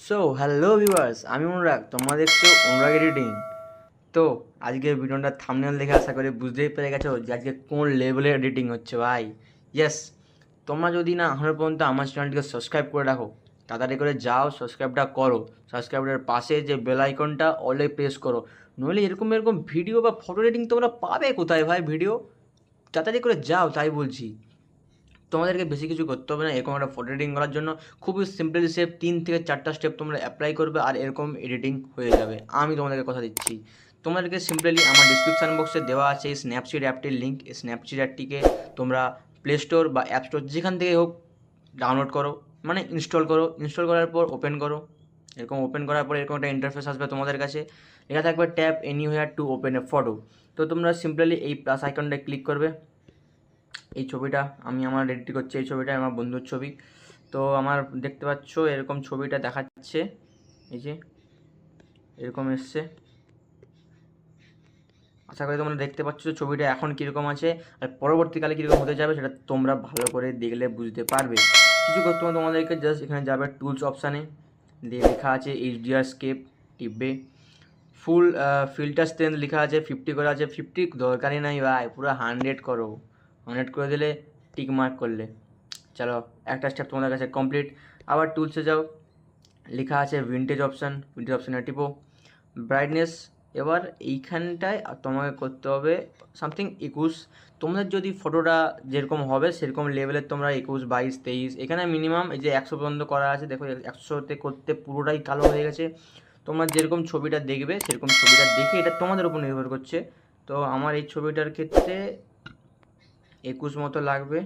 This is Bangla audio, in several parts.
সো হ্যালো ভিউয়ার্স, আমি অনুরাগ, তোমরা দেখছো অনুরাগ এডিটিং। তো আজকের ভিডিওটা থাম্বনেল দেখে আশা করি বুঝতেই পেরে গেছো যে আজকে কোন লেভেলের এডিটিং হচ্ছে ভাই। ইয়েস, তোমরা যদি না এখনো পর্যন্ত আমার চ্যানেলটিকে সাবস্ক্রাইব করে রাখো, তাড়াতাড়ি করে যাও সাবস্ক্রাইবটা করো। সাবস্ক্রাইবের পাশে যে বেল আইকনটা অলে প্রেস করো, নইলে এরকম এরকম ভিডিও বা ফটো এডিটিং তোমরা পাবে কোথায় ভাই ভিডিও? তাড়াতাড়ি করে যাও, তাই বলছি। তোমাদেরকে বেশি কিছু করতে হবে না। এরকম একটা ফটো এডিটিং করার জন্য খুবই সিম্পল স্টেপ, 3 থেকে 4টা স্টেপ তোমরা অ্যাপ্লাই করবে আর এরকম এডিটিং হয়ে যাবে। আমি তোমাদেরকে কথা দিচ্ছি। তোমাদেরকে সিম্পলি আমার ডিসক্রিপশান বক্সে দেওয়া আছে এই স্ন্যাপচিট অ্যাপটির লিঙ্ক। এই স্ন্যাপচিট অ্যাপটিকে তোমরা প্লে স্টোর বা অ্যাপ স্টোর যেখান থেকে হোক ডাউনলোড করো, মানে ইনস্টল করো। ইনস্টল করার পর ওপেন করো। এরকম ওপেন করার পর এরকম একটা ইন্টারফেস আসবে তোমাদের কাছে, লেখা থাকবে tap anywhere to open A photo. তো তোমরা সিম্পলি এই প্লাস আইকনটা ক্লিক করবে। এই ছবিটা আমি আমার এডিট করছি, এই ছবিটা আমার বন্ধুর ছবি। তো আমার দেখতে পাচ্ছ এরকম ছবিটা দেখাচ্ছে, এই যে এরকম এসছে। আশা করি তোমরা দেখতে পাচ্ছ ছবিটা এখন কীরকম আছে আর পরবর্তীকালে কীরকম হতে যাবে সেটা তোমরা ভালো করে দেখলে বুঝতে পারবে। কিছু করতে হবে তোমাদেরকে, জাস্ট এখানে যাবে টুলস অপশানে, দিয়ে লেখা আছে এইচডিআর স্কেপ, টিপবে। ফুল ফিল্টার স্ট্রেংথ লেখা আছে 50 করে আছে। 50 দরকারই নাই ভাই, পুরো 100 করো। 100 করে দিলে টিক মার্ক করলে চলো একটা স্টেপ তোমাদের কাছে কমপ্লিট। আবার টুলসে যাও, লেখা আছে ভিন্টেজ অপশান, ভিন্টেজ অপশানে টিপো। ব্রাইটনেস, এবার এইখানটায় তোমাকে করতে হবে সামথিং 21। তোমাদের যদি ফটোটা যেরকম হবে সেরকম লেভেলের তোমরা 21, 22, 23, এখানে মিনিমাম এই যে 100 পর্যন্ত করা আছে। দেখো 100তে করতে পুরোটাই কালো হয়ে গেছে। তোমরা যেরকম ছবিটা দেখবে সেরকম ছবিটা দেখে এটা তোমাদের উপর নির্ভর করছে। তো আমার এই ছবিটার ক্ষেত্রে 21 মতো লাগবে,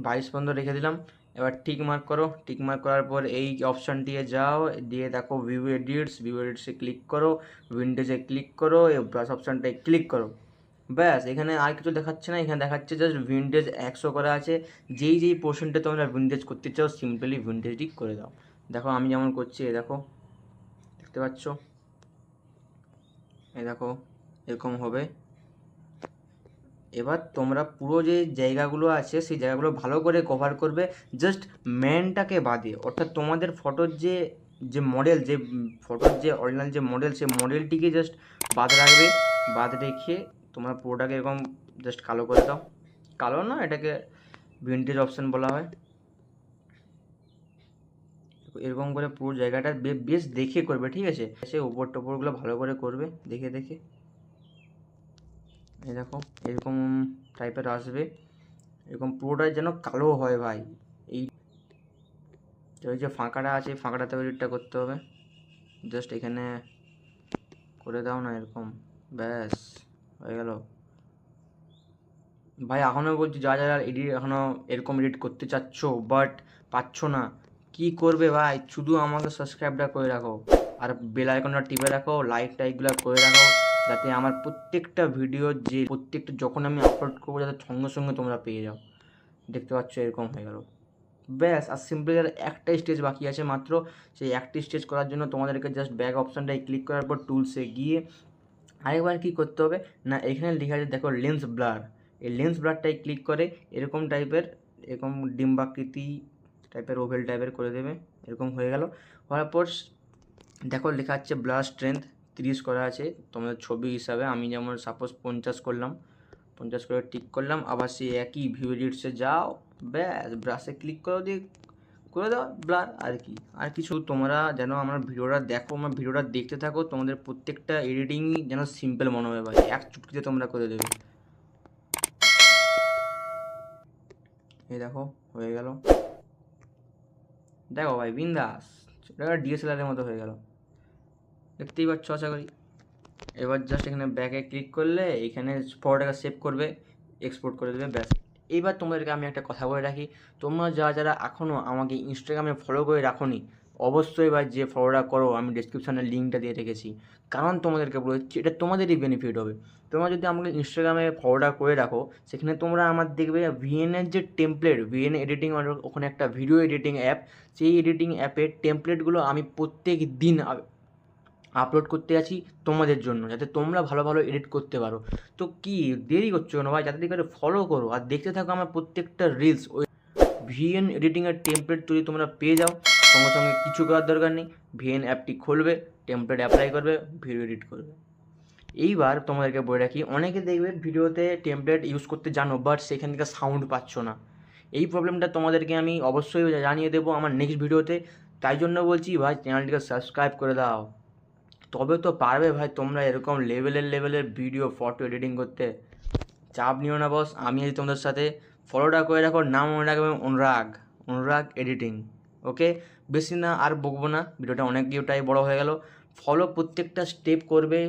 22 পর্যন্ত রেখে দিলাম। এবার টিক মার্ক করো। টিক মার্ক করার পর এই অপশানটিতে যাও, দিয়ে দেখো ভিউ এডিটস, ভিউ এডিটসে ক্লিক করো, উইন্ডোজে ক্লিক করো, এই ব্রাশ অপশানটায় ক্লিক করো। ব্যাস, এখানে আর কিছু দেখাচ্ছে না, এখানে দেখাচ্ছে জাস্ট উইন্ডোজ 100 করা আছে। যেই যেই পোর্শনটা তোমরা উইন্ডোজ করতে চাও সিম্পলি উইন্ডোজটি করে দাও। দেখো আমি যেমন করছি, এ দেখো দেখতে পাচ্ছ, এ দেখো এরকম হবে। এবার তোমরা পুরো যে জায়গাগুলো আছে সেই জায়গাগুলো ভালো করে কভার করবে, জাস্ট মেনটাকে বাদে। অর্থাৎ তোমাদের ফটোর যে যে মডেল, যে ফটোর যে অরিজিনাল যে মডেল, সেই মডেলটিকে জাস্ট বাদ রাখবে। বাদ রেখে তোমরা পুরোটাকে এরকম জাস্ট কালো করে দাও। কালো না, এটাকে ভিন্টেজ অপশান বলা হয়। এরকম করে পুরো জায়গাটা বেশ দেখে করবে, ঠিক আছে? সে উপর টপরগুলো ভালো করে করবে দেখে দেখে। এই দেখো এরকম টাইপের আসবে, এরকম পুরোটাই যেন কালো হয় ভাই। এই ওই যে ফাঁকাটা আছে, ফাঁকাটাতে এডিটটা করতে হবে। জাস্ট এখানে করে দাও না এরকম, ব্যাস হয়ে গেল ভাই। এখনও বলছি যারা যারা এডিট এখনও এরকম এডিট করতে চাচ্ছ বাট পাচ্ছ না, কি করবে ভাই? শুধু আমাকে সাবস্ক্রাইবটা করে রাখো আর বেল আইকনটা টিপে রাখো, লাইক টাইকগুলো করে রাখো, যাতে আমার প্রত্যেকটা ভিডিও যে প্রত্যেকটা যখন আমি আপলোড করবো যাতে সঙ্গে সঙ্গে তোমরা পেয়ে যাও। দেখতে পাচ্ছ এরকম হয়ে গেল, ব্যাস। আর সিম্পলি আর একটা স্টেজ বাকি আছে মাত্র। সেই একটি স্টেজ করার জন্য তোমাদেরকে জাস্ট ব্যাক অপশানটায় ক্লিক করার পর টুলসে গিয়ে আরেকবার কী করতে হবে না, এখানে লেখা আছে দেখো লেন্স ব্লার। এই লেন্স ব্লারটাই ক্লিক করে এরকম টাইপের, এরকম ডিম্বাকৃতি টাইপের ওভেল টাইপের করে দেবে। এরকম হয়ে গেল। হওয়ার পর দেখো লেখা আছে ব্লার স্ট্রেংথ 30 করা আছে তোমাদের ছবি হিসাবে। আমি যেমন সাপোজ 50 করলাম, 50 করে টিক করলাম। আবার সেই একই ভিউ এডিটসে যাও, ব্যাস ব্রাশে ক্লিক করো, দিয়ে করে দাও ব্লার। আর কি, আর কিছু তোমরা যেন আমার ভিডিওটা দেখো, আমার ভিডিওটা দেখতে থাকো, তোমাদের প্রত্যেকটা এডিটিংই যেন সিম্পল মনে হবে ভাই, এক চুটকিতে তোমরা করে দেবে। এই দেখো হয়ে গেল, দেখো ভাই বিন্দাস, এটা ডিএসএলআরের মতো হয়ে গেল, দেখতেই পাচ্ছ আশা করি। এবার জাস্ট এখানে ব্যাকে ক্লিক করলে এখানে ফটোটাকে সেভ করবে, এক্সপোর্ট করে দেবে, ব্যাস। এইবার তোমাদেরকে আমি একটা কথা বলে রাখি, তোমরা যারা যারা এখনও আমাকে ইনস্টাগ্রামে ফলো করে রাখোনি, অবশ্যই এবার যে ফলোটা করো, আমি ডিসক্রিপশানে লিঙ্কটা দিয়ে রেখেছি। কারণ তোমাদেরকে বলেছি এটা তোমাদেরই বেনিফিট হবে। তোমরা যদি আমাকে ইনস্টাগ্রামে ফলোটা করে রাখো, সেখানে তোমরা আমার দেখবে ভিএনের যে টেমপ্লেট, ভিএন এডিটিং, ওখানে একটা ভিডিও এডিটিং অ্যাপ, সেই এডিটিং অ্যাপের টেমপ্লেটগুলো আমি প্রত্যেক দিন আপলোড করতে আছি তোমাদের জন্য, যাতে তোমরা ভালো ভালো এডিট করতে পারো। তো কি দেরি করছো না ভাই, যাতে করে ফলো করো আর দেখতে থাকো আমার প্রত্যেকটা রিলস। ওই ভিএন এডিটিংয়ের টেমপ্লেট যদি তোমরা পেয়ে যাও সঙ্গে সঙ্গে কিছু করার দরকার নেই, ভিএন অ্যাপটি খুলবে, টেমপ্লেট অ্যাপ্লাই করবে, ভিডিও এডিট করবে। এইবার তোমাদেরকে বলে রাখি, অনেকে দেখবে ভিডিওতে টেমপ্লেট ইউজ করতে জানো বাট সেখান থেকে সাউন্ড পাচ্ছ না। এই প্রবলেমটা তোমাদেরকে আমি অবশ্যই জানিয়ে দেবো আমার নেক্সট ভিডিওতে। তাই জন্য বলছি ভাই চ্যানেলটিকে সাবস্ক্রাইব করে দাও, তবে তো পারবে ভাই তোমরা এরকম লেভেলের ভিডিও ফটো এডিটিং করতে। চাপ নিও না বস, আমি আছি তোমাদের সাথে। ফলোটা করে রাখো, নাম মনে রাখবে অনুরাগ এডিটিং। ওকে, বেশি না আর বকবো না, ভিডিওটা অনেকটাই বড় হয়ে গেল। ফলো প্রত্যেকটা স্টেপ করবে,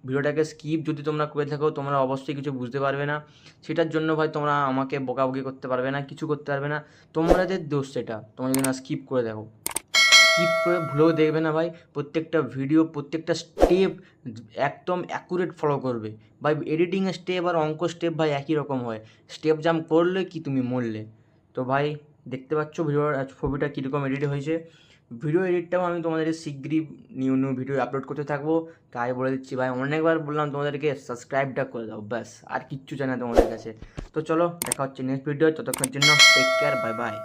ভিডিওটাকে স্কিপ যদি তোমরা করে থাকো তোমরা অবশ্যই কিছু বুঝতে পারবে না। সেটার জন্য ভাই তোমরা আমাকে বকাবকি করতে পারবে না, কিছু করতে পারবে না, তোমাদের দোষ সেটা, তোমরা যদি না স্কিপ করে দেখো। স্কিপ করে ভুলেও দেখবে না ভাই, প্রত্যেকটা ভিডিও প্রত্যেকটা স্টেপ একদম অ্যাকুরেট ফলো করবে ভাই। এডিটিংয়ের স্টেপ আর অঙ্ক স্টেপ ভাই একই রকম হয়, স্টেপ জাম্প করলে কি তুমি মরলে। তো ভাই দেখতে পাচ্ছ ভিডিওর ছবিটা কীরকম এডিট হয়েছে। ভিডিও এডিটটাও আমি তোমাদের শীঘ্রই নিউ ভিডিও আপলোড করতে থাকবো। তাই বলে দিচ্ছি ভাই, অনেকবার বললাম তোমাদেরকে সাবস্ক্রাইবটা করে দাও, ব্যাস আর কিচ্ছু চাই না তোমাদের কাছে। তো চলো দেখা হচ্ছে নেক্সট ভিডিও, ততক্ষণের জন্য টেক কেয়ার, বাই বাই।